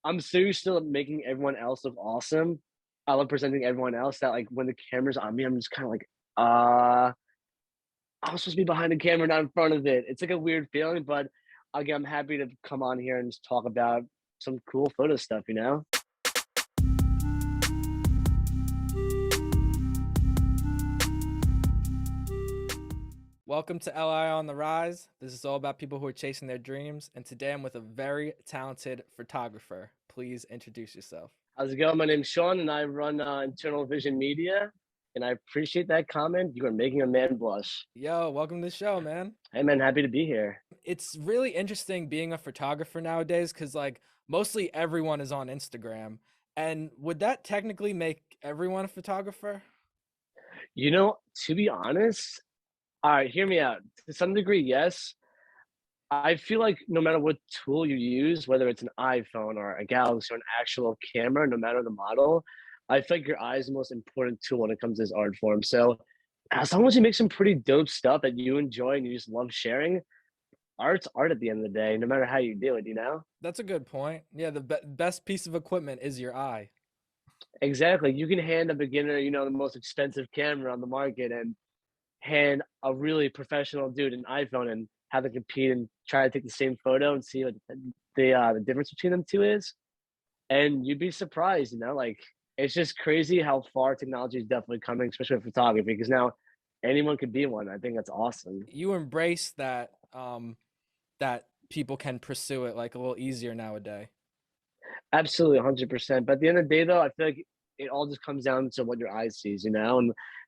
I'm so used to making everyone else look awesome. I love presenting everyone else that like when the camera's on me, I'm just kind of like, uh, I was supposed to be behind the camera, not in front of it. It's like a weird feeling, but again, I'm happy to come on here and just talk about some cool photo stuff. Welcome to LI on the Rise. This is all about people who are chasing their dreams, and today I'm with a very talented photographer. Please introduce yourself. How's it going? My name's Sean, and I run Internal Vision Media. And I appreciate that comment. You are making a man blush. Yo, welcome to the show, man. Hey, man, happy to be here. It's really interesting being a photographer nowadays because, like, mostly everyone is on Instagram. And would that technically make everyone a photographer? To be honest, all right, hear me out. To some degree, yes. I feel like no matter what tool you use, whether it's an iPhone or a Galaxy or an actual camera, no matter the model, I feel like your eye is the most important tool when it comes to this art form. So, as long as you make some pretty dope stuff that you enjoy and you just love sharing, art's art at the end of the day, no matter how you do it. That's a good point. Yeah, the best piece of equipment is your eye. Exactly. You can hand a beginner, the most expensive camera on the market and hand a really professional dude an iPhone and have them compete and try to take the same photo and see what the difference between them two is. And you'd be surprised. Like it's just crazy how far technology is definitely coming, especially with photography, because now anyone could be one. I think that's awesome. You embrace that people can pursue it like a little easier nowadays. Absolutely, 100%. But at the end of the day, though, I feel like it all just comes down to what your eye sees, and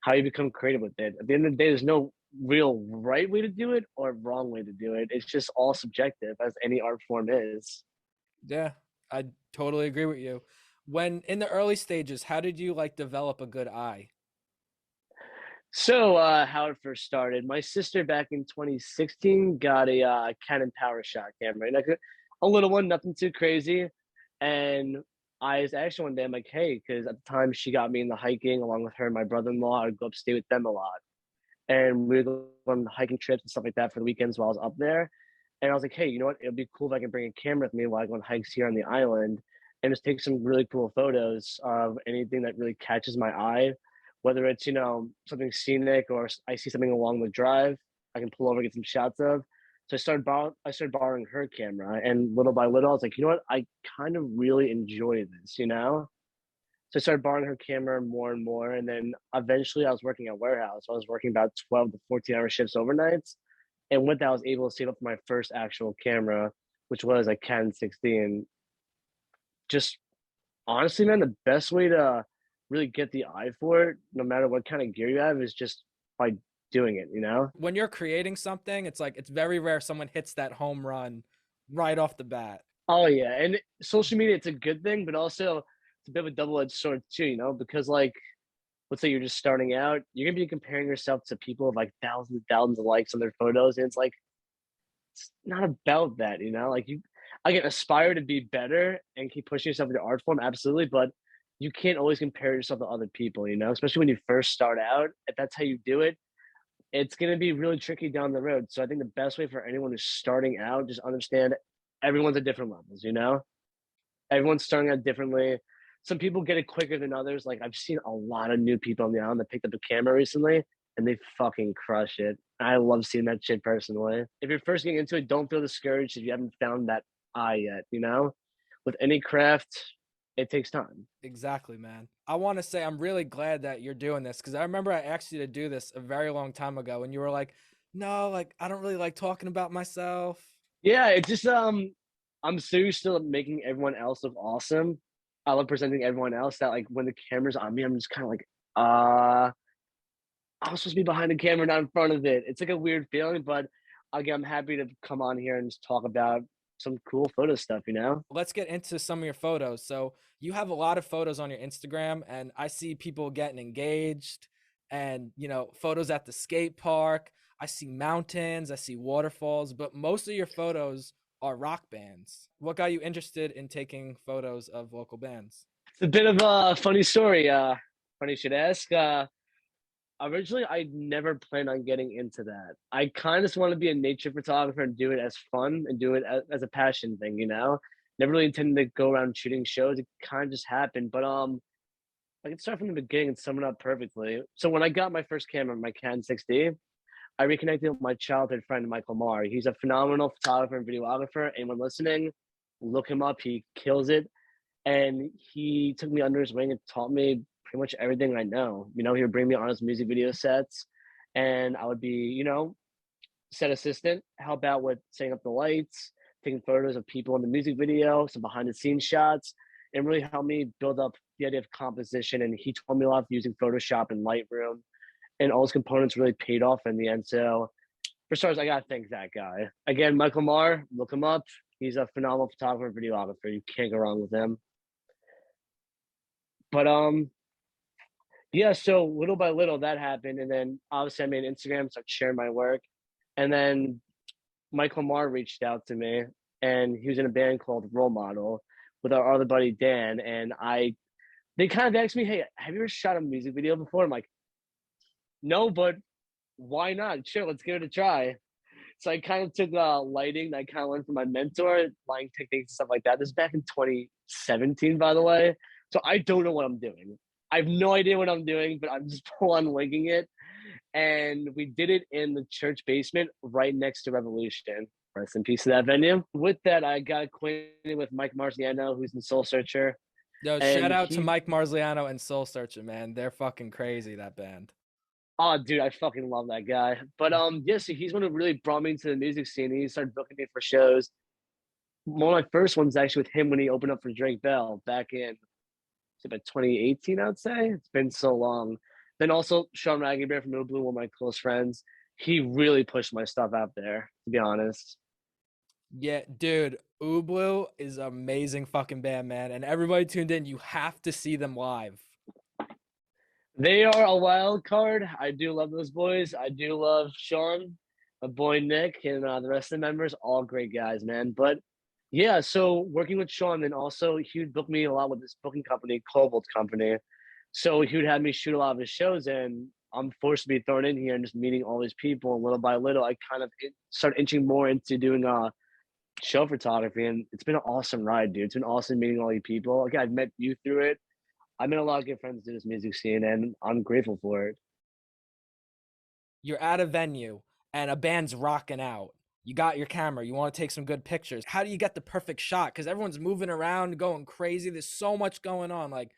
how you become creative with it. At the end of the day, there's no real right way to do it or wrong way to do it. It's just all subjective, as any art form is. Yeah, I totally agree with you. When in the early stages, how did you like develop a good eye? So, how it first started, my sister back in 2016 got a Canon PowerShot camera, like a little one, nothing too crazy. And I was actually one day, I'm like, hey, because at the time she got me into hiking along with her and my brother-in-law. I'd go up stay with them a lot, and we would go on hiking trips and stuff like that for the weekends while I was up there. And I was like, hey, you know what? It'd be cool if I can bring a camera with me while I go on hikes here on the island and just take some really cool photos of anything that really catches my eye, whether it's something scenic or I see something along the drive, I can pull over, get some shots of. So I started borrowing her camera, and little by little, I was like, you know what? I kind of really enjoy this. So I started borrowing her camera more and more, and then eventually I was working at a warehouse. I was working about 12 to 14-hour shifts overnights, and with that, I was able to save up for my first actual camera, which was a Canon 60. Just honestly, man, the best way to really get the eye for it, no matter what kind of gear you have, is just by doing it. When you're creating something, it's like it's very rare someone hits that home run right off the bat. Oh yeah, and social media, it's a good thing, but also it's a bit of a double-edged sword too, because like let's say you're just starting out, you're gonna be comparing yourself to people with like thousands and thousands of likes on their photos, and it's like it's not about that. Like you again aspire to be better and keep pushing yourself in the art form, absolutely, but you can't always compare yourself to other people, especially when you first start out. If that's how you do it, it's gonna be really tricky down the road. So I think the best way for anyone who's starting out, just understand everyone's at different levels. Everyone's starting out differently. Some people get it quicker than others. Like I've seen a lot of new people on the island that picked up a camera recently and they fucking crush it. I love seeing that shit personally. If you're first getting into it, don't feel discouraged if you haven't found that eye yet. With any craft, it takes time. Exactly, man. I want to say I'm really glad that you're doing this because I remember I asked you to do this a very long time ago and you were like, "No, like I don't really like talking about myself." Yeah, it's just I'm so used to making everyone else look awesome. I love presenting everyone else that like when the camera's on me, I'm just kind of like, I was supposed to be behind the camera, not in front of it. It's like a weird feeling, but again, I'm happy to come on here and just talk about some cool photo stuff. Let's get into some of your photos. So, you have a lot of photos on your Instagram and I see people getting engaged and, photos at the skate park. I see mountains, I see waterfalls, but most of your photos are rock bands. What got you interested in taking photos of local bands? It's a bit of a funny story. Funny you should ask. Originally, I never planned on getting into that. I kind of just want to be a nature photographer and do it as fun and do it as a passion thing. Never really intended to go around shooting shows. It kind of just happened. But I can start from the beginning and sum it up perfectly. So when I got my first camera, my Canon 6D, I reconnected with my childhood friend Michael Marr. He's a phenomenal photographer and videographer. Anyone listening, look him up. He kills it. And he took me under his wing and taught me pretty much everything I know. You know, he would bring me on his music video sets, and I would be, set assistant, help out with setting up the lights, taking photos of people in the music video, some behind the scenes shots, and really helped me build up the idea of composition. And he taught me a lot of using Photoshop and Lightroom, and all his components really paid off in the end. So for starters, I gotta thank that guy. Again, Michael Marr, look him up. He's a phenomenal photographer and videographer. You can't go wrong with him. But yeah, so little by little that happened, and then obviously I made Instagram, started sharing my work, and then Michael Marr reached out to me, and he was in a band called Role Model with our other buddy Dan, and they kind of asked me, "Hey, have you ever shot a music video before?" I'm like, "No, but why not? Sure, let's give it a try." So I kind of took lighting that I kind of learned from my mentor, lighting techniques and stuff like that. This is back in 2017, by the way. So I don't know what I'm doing. I have no idea what I'm doing, but I'm just full on winging it. And we did it in the church basement right next to Revolution. Rest in peace to that venue. With that, I got acquainted with Mike Marziano, who's in Soul Searcher. Yo, shout And out to Mike Marziano and Soul Searcher, man. They're fucking crazy, that band. oh, dude, I fucking love that guy. But yeah, so he's one who really brought me into the music scene. He started booking me for shows. One of my first ones actually with him when he opened up for Drake Bell back in about 2018, I'd say. It's been so long. Then also Sean Ragenbear from Blue, one of my close friends. He really pushed my stuff out there, to be honest. Yeah, dude, Ublu is an amazing fucking band, man. And everybody tuned in, you have to see them live. They are a wild card. I do love those boys. I do love Sean, my boy Nick, and the rest of the members. All great guys, man. But yeah, so working with Sean, and also he would book me a lot with this booking company, Cobalt Company. So he would have me shoot a lot of his shows, and I'm forced to be thrown in here and just meeting all these people. And little by little, I kind of start inching more into doing show photography, and it's been an awesome ride, dude. It's been awesome meeting all these people. Like I've met you through it. I met a lot of good friends through this music scene, and I'm grateful for it. You're at a venue and a band's rocking out. You got your camera, you want to take some good pictures. How do you get the perfect shot? Because everyone's moving around, going crazy. There's so much going on. Like,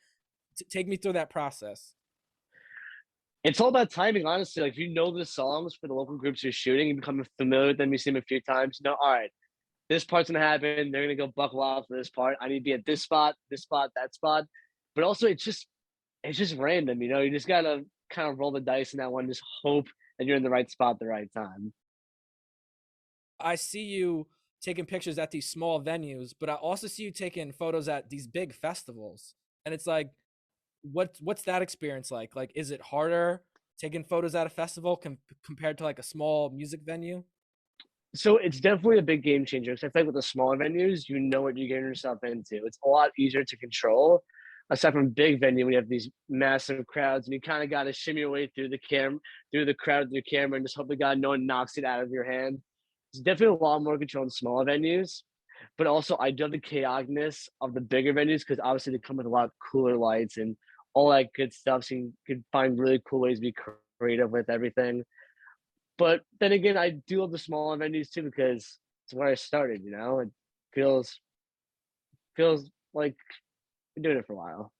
take me through that process. It's all about timing, honestly. Like if you know the songs for the local groups you're shooting, you become familiar with them. You see them a few times. You know, all right, this part's gonna happen. They're gonna go buck wild for this part. I need to be at this spot, that spot. But also, it's just random. You know, you just gotta kind of roll the dice in that one. Just hope that you're in the right spot at the right time. I see you taking pictures at these small venues, but I also see you taking photos at these big festivals. And it's like, what's that experience like? Like, is it harder taking photos at a festival compared to like a small music venue? So it's definitely a big game changer. Because I feel like with the smaller venues, you know what you're getting yourself into. It's a lot easier to control. Aside from big venue, we have these massive crowds, and you kind of got to shimmy your way through the crowd with your camera, and just hope to God no one knocks it out of your hand. It's definitely a lot more control in smaller venues, but also I do have the chaoticness of the bigger venues because obviously they come with a lot of cooler lights and all that good stuff. So you could find really cool ways to be creative with everything. But then again, I do love the smaller venues too because it's where I started. You know, it feels like I've been doing it for a while.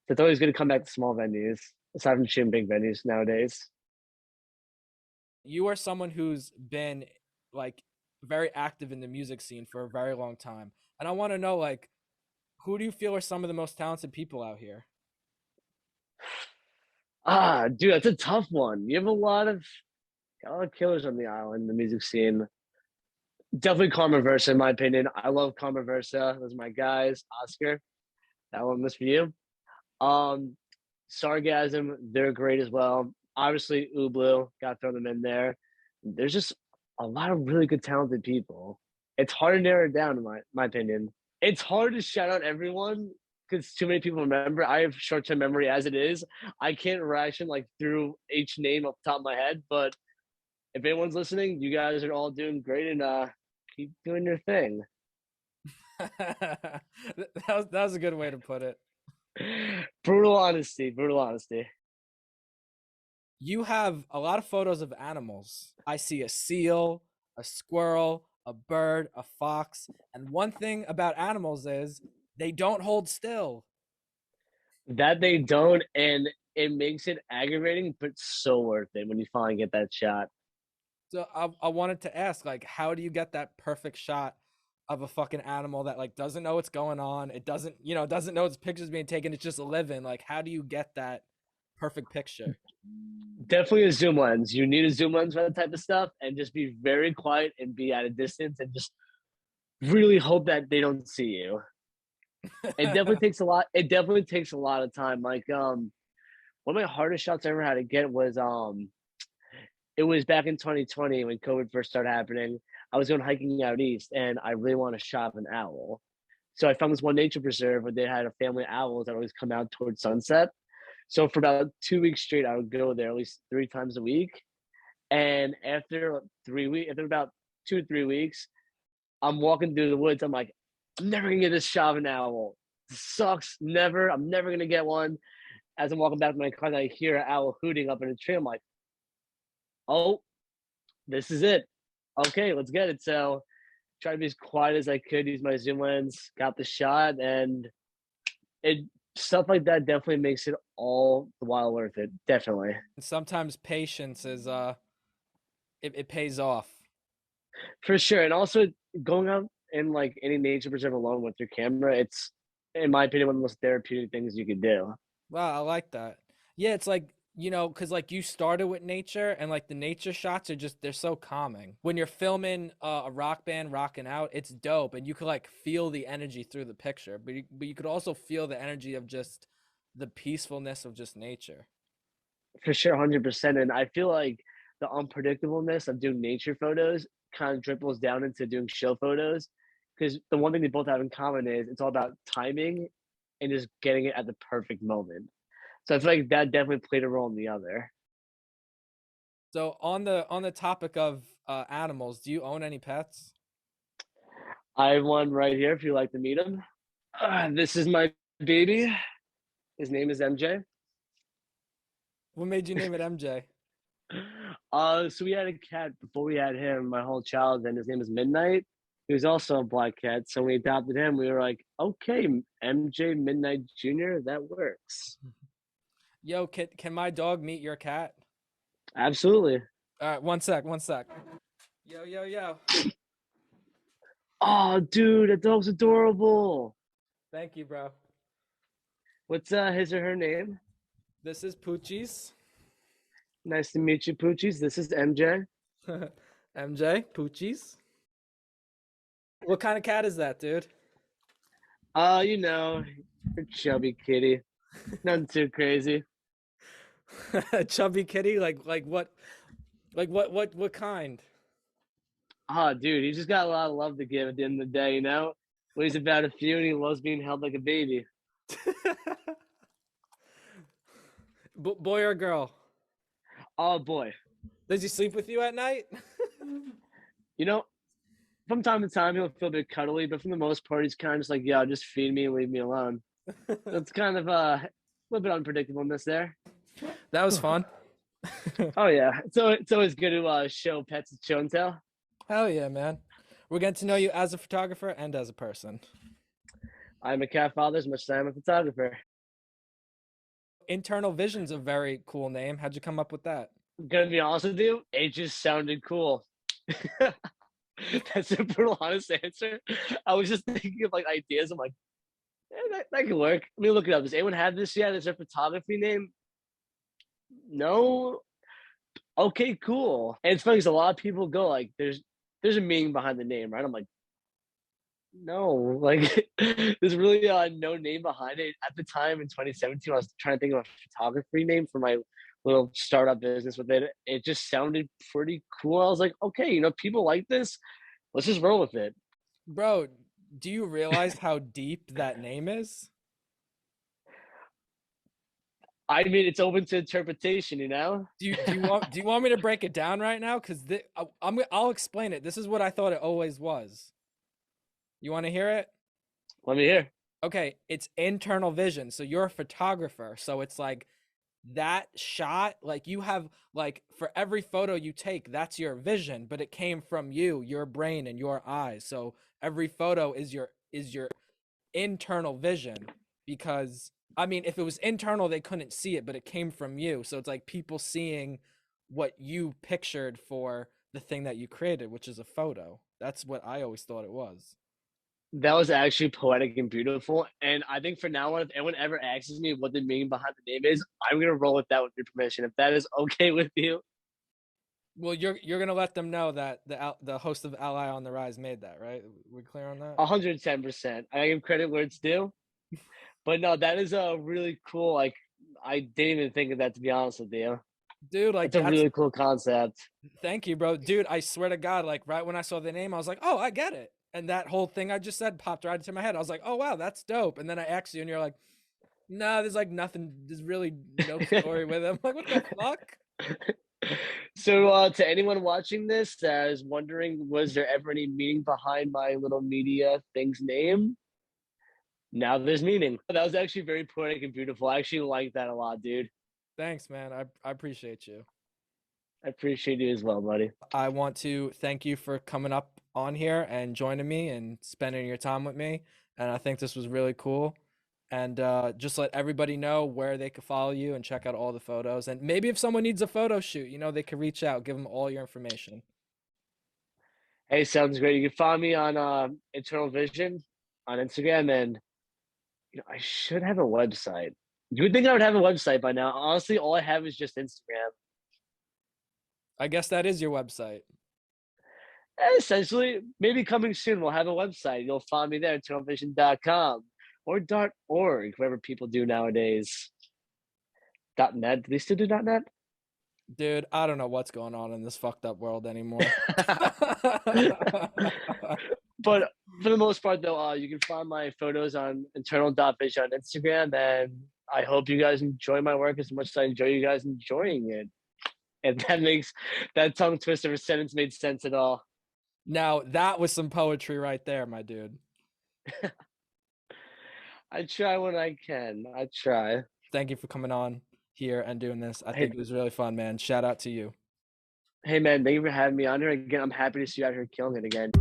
So it's always going to come back to small venues aside from shooting big venues nowadays. You are someone who's been like very active in the music scene for a very long time. And I want to know, like, who do you feel are some of the most talented people out here? Ah, dude, that's a tough one. You have got a lot of killers on the island, the music scene. Definitely Karma Versa, in my opinion. I love Karma Versa. Those are my guys. Oscar, that one was for you. Um, Sargasm, they're great as well. Obviously, Ublu, got to throw them in there. There's just a lot of really good, talented people. It's hard to narrow it down, in my opinion. It's hard to shout out everyone because too many people remember. I have short term memory as it is. I can't ration like through each name off the top of my head. But if anyone's listening, you guys are all doing great and keep doing your thing. That was a good way to put it. Brutal honesty, brutal honesty. You have a lot of photos of animals. I see a seal, a squirrel, a bird, a fox, and one thing about animals is they don't hold still. That they don't, and it makes it aggravating, but so worth it when you finally get that shot. So I wanted to ask, like, how do you get that perfect shot of a fucking animal that like doesn't know what's going on? It doesn't, doesn't know its pictures being taken. It's just living. Like, how do you get that perfect picture? Definitely a zoom lens. You need a zoom lens for that type of stuff, and just be very quiet and be at a distance, and just really hope that they don't see you. It definitely takes a lot. It definitely takes a lot of time. Like one of my hardest shots I ever had to get was it was back in 2020 when COVID first started happening. I was going hiking out east, and I really want to shot an owl. So I found this one nature preserve where they had a family of owls that always come out towards sunset. So for about 2 weeks straight, I would go there at least 3 times a week. And after 3 weeks, after about 2 to 3 weeks, I'm walking through the woods. I'm like, I'm never gonna get this shot of an owl. This sucks. Never. I'm never gonna get one. As I'm walking back to my car, I hear an owl hooting up in a tree. I'm like, oh, this is it. Okay, let's get it. So try to be as quiet as I could, use my zoom lens, got the shot, and it stuff like that definitely makes it all the while worth it. Definitely. And sometimes patience is it pays off. For sure. And also going out in like any nature preserve alone with your camera, it's in my opinion one of the most therapeutic things you could do. Wow, I like that. Yeah, it's like, because like you started with nature and like the nature shots are just, they're so calming. When you're filming a rock band rocking out, it's dope and you could like feel the energy through the picture, but you could also feel the energy of just the peacefulness of just nature. For sure, 100%. And I feel like the unpredictableness of doing nature photos kind of dribbles down into doing show photos. Because the one thing they both have in common is it's all about timing and just getting it at the perfect moment. So I feel like that definitely played a role in the other. So on the topic of animals, do you own any pets? I have one right here if you'd like to meet him. This is my baby. His name is MJ. What made you name it MJ? So we had a cat before we had him, my whole childhood, and his name is Midnight. He was also a black cat. So when we adopted him, we were like, okay, MJ Midnight Jr., that works. Yo, can my dog meet your cat? Absolutely. All right, one sec, one sec. Yo, yo, yo. Oh, dude, that dog's adorable. Thank you, bro. What's his or her name? This is Poochie's. Nice to meet you, Poochies. This is MJ. MJ, Poochie's. What kind of cat is that, dude? You know, a chubby kitty. Nothing too crazy. Chubby kitty? Like what? Like what kind? Oh, dude, he just got a lot of love to give at the end of the day, you know? Weighs about a few and he loves being held like a baby. Boy or girl? Oh, boy. Does he sleep with you at night? You know, from time to time, he'll feel a bit cuddly, but for the most part, he's kind of just like, yeah, just feed me and leave me alone. That's kind of a little bit unpredictableness there. That was fun. Oh, yeah. So it's always good to show pets a show and tell. Hell yeah, man. We're getting to know you as a photographer and as a person. I'm a cat father as much as I'm a photographer. Internal Vision's a very cool name. How'd you come up with that? I'm gonna be honest with you, it just sounded cool. That's a brutal honest answer. I was just thinking of like ideas. I'm like, that could work. Let me look it up. Does anyone have this yet? Is there a photography name? No. Okay, cool. And it's funny because a lot of people go like, there's a meaning behind the name, right? I'm like, no, like there's really no name behind it. At the time in 2017, I was trying to think of a photography name for my little startup business with it. It just sounded pretty cool. I was like, okay, people like this. Let's just roll with it. Bro, do you realize how deep that name is? I mean, it's open to interpretation, you know? Do you want me to break it down right now? Because I'll explain it. This is what I thought it always was. You want to hear it? Let me hear. Okay, it's internal vision. So you're a photographer. So it's like that shot, like you have like for every photo you take, that's your vision, but it came from you, your brain and your eyes. So every photo is your internal vision because I mean, if it was internal, they couldn't see it, but it came from you. So it's like people seeing what you pictured for the thing that you created, which is a photo. That's what I always thought it was. That was actually poetic and beautiful. And I think for now on, if anyone ever asks me what the meaning behind the name is, I'm gonna roll with that with your permission. If that is okay with you, Well, you're gonna let them know that the host of Ally on the Rise made that, right? We clear on that? 110%. I give credit where it's due. But no, that is a really cool. Like, I didn't even think of that, to be honest with you. Dude, like It's a that's really cool concept. thank you, bro. Dude, I swear to God, like right when I saw the name, I was like, oh, I get it. And that whole thing I just said popped right into my head. I was like, oh wow, that's dope. And then I asked you, and you're like, nah, there's like nothing. There's really no story with it. I'm like, what the fuck? So, to anyone watching this that is wondering, was there ever any meaning behind my little media thing's name? Now there's meaning. That was actually very poetic and beautiful. I actually like that a lot, dude. Thanks, man. I appreciate you. I appreciate you as well, buddy. I want to thank you for coming up on here and joining me and spending your time with me. And I think this was really cool. And just let everybody know where they could follow you and check out all the photos. And maybe if someone needs a photo shoot, you know, they could reach out, give them all your information. Hey, sounds great. You can find me on Internal Vision on Instagram, and I should have a website. You would think I would have a website by now. Honestly, all I have is just Instagram. I guess that is your website. Essentially, maybe coming soon, we'll have a website. You'll find me there, internalvision.com or .org, whatever people do nowadays. .net. Do they still do .net? Dude, I don't know what's going on in this fucked up world anymore. But for the most part, though, you can find my photos on internal.vision on Instagram, and I hope you guys enjoy my work as much as I enjoy you guys enjoying it. And that makes that tongue twister of a sentence made sense at all. Now, that was some poetry right there, my dude. I try when I can. I try. Thank you for coming on here and doing this. I Hey, think it was really fun, man. Shout out to you. hey, man, thank you for having me on here again. I'm happy to see you out here killing it again.